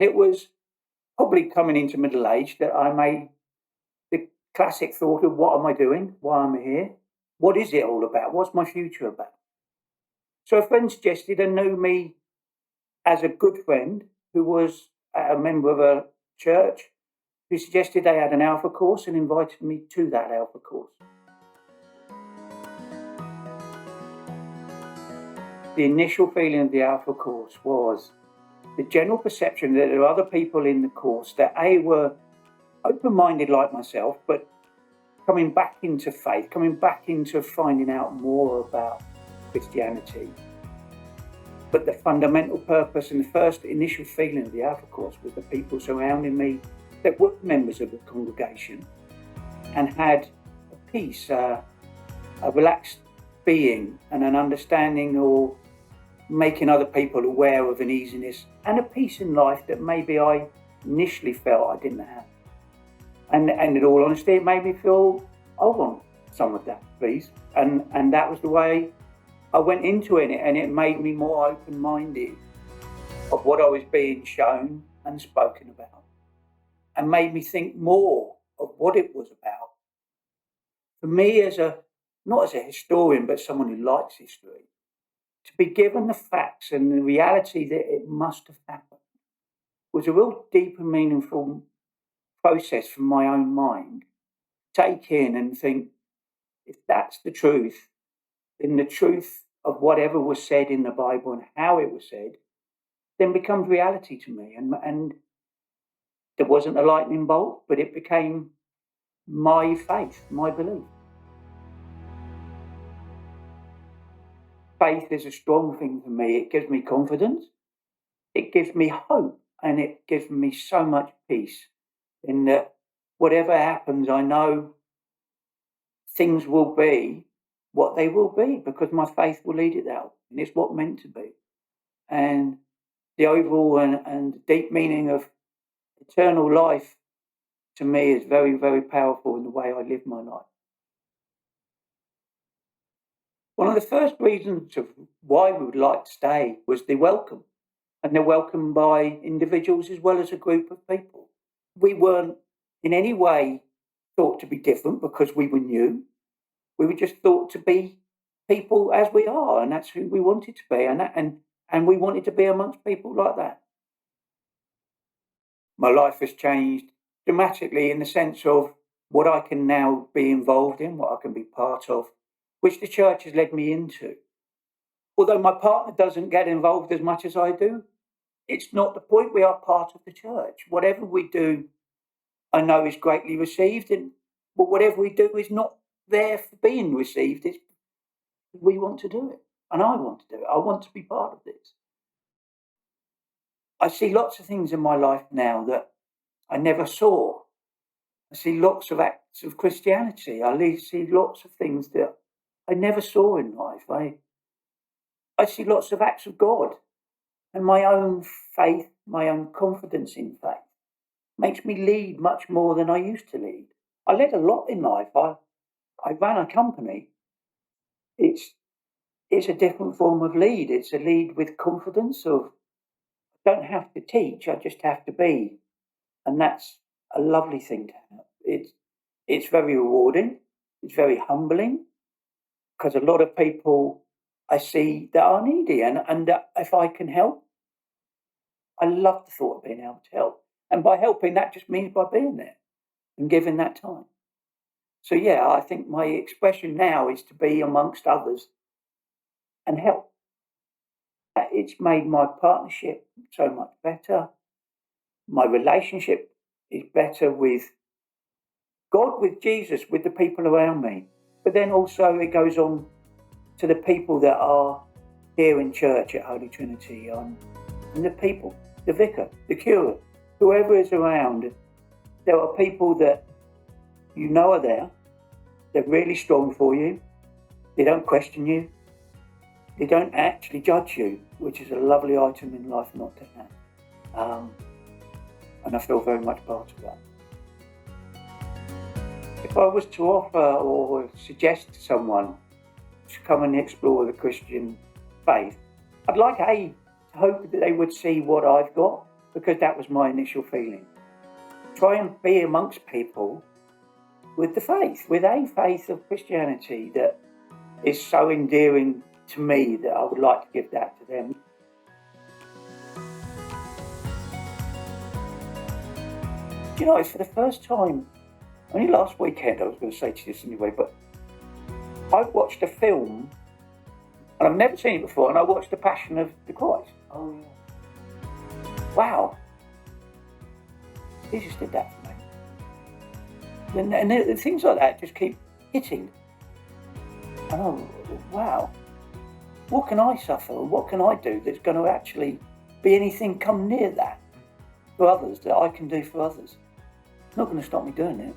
It was probably coming into middle age that I made the classic thought of what am I doing? Why am I here? What is it all about? What's my future about? So a friend suggested and knew me as a good friend who was a member of a church who suggested they had an Alpha course and invited me to that Alpha course. The initial feeling of the Alpha course was the general perception that there are other people in the course that were open-minded like myself, but coming back into faith, coming back into finding out more about Christianity. But the fundamental purpose and the first initial feeling of the Alpha course was the people surrounding me that were members of the congregation and had a peace, a relaxed being and an understanding or making other people aware of an easiness and a peace in life that maybe I initially felt I didn't have. And in all honesty, it made me feel, I want some of that, please. And that was the way I went into it, and it made me more open-minded of what I was being shown and spoken about, and made me think more of what it was about. For me, not as a historian, but someone who likes history, to be given the facts and the reality that it must have happened was a real deep and meaningful process from my own mind. Take in and think, if that's the truth, then the truth of whatever was said in the Bible and how it was said then becomes reality to me. And there wasn't a lightning bolt, but it became my faith, my belief. Faith is a strong thing for me. It gives me confidence, it gives me hope, and it gives me so much peace in that whatever happens, I know things will be what they will be because my faith will lead it out, and it's what meant to be. And the overall and deep meaning of eternal life to me is very, very powerful in the way I live my life. One of the first reasons of why we would like to stay was the welcome, and they're welcomed by individuals as well as a group of people. We weren't in any way thought to be different because we were new. We were just thought to be people as we are, and that's who we wanted to be, and we wanted to be amongst people like that. My life has changed dramatically in the sense of what I can now be involved in, what I can be part of, which the church has led me into. Although my partner doesn't get involved as much as I do, it's not the point. We are part of the church. Whatever we do, I know is greatly received, but whatever we do is not there for being received. It's we want to do it, and I want to do it. I want to be part of this. I see lots of things in my life now that I never saw. I see lots of acts of Christianity. I see lots of things that I never saw in life. I see lots of acts of God, and my own faith, my own confidence in faith makes me lead much more than I used to lead. I led a lot in life. I ran a company. It's a different form of lead. It's a lead with confidence of I don't have to teach, I just have to be. And that's a lovely thing to have. It's very rewarding. It's very humbling because a lot of people I see that are needy, and if I can help, I love the thought of being able to help. And by helping, that just means by being there and giving that time. So yeah, I think my expression now is to be amongst others and help. It's made my partnership so much better. My relationship is better with God, with Jesus, with the people around me. But then also it goes on to the people that are here in church at Holy Trinity, and the people, the vicar, the curate, whoever is around. There are people that you know are there. They're really strong for you. They don't question you. They don't actually judge you, which is a lovely item in life not to have. And I feel very much part of that. If I was to offer or suggest to someone to come and explore the Christian faith, I'd like to hope that they would see what I've got because that was my initial feeling. Try and be amongst people with the faith, with a faith of Christianity that is so endearing to me that I would like to give that to them. You know, for the first time, only last weekend I was going to say to you this anyway, but I watched a film, and I've never seen it before, and I watched The Passion of the Christ. Oh, yeah. Wow. Jesus did that for me. And things like that just keep hitting. Oh, wow. What can I suffer? What can I do that's going to actually be anything come near that for others, that I can do for others? It's not going to stop me doing it.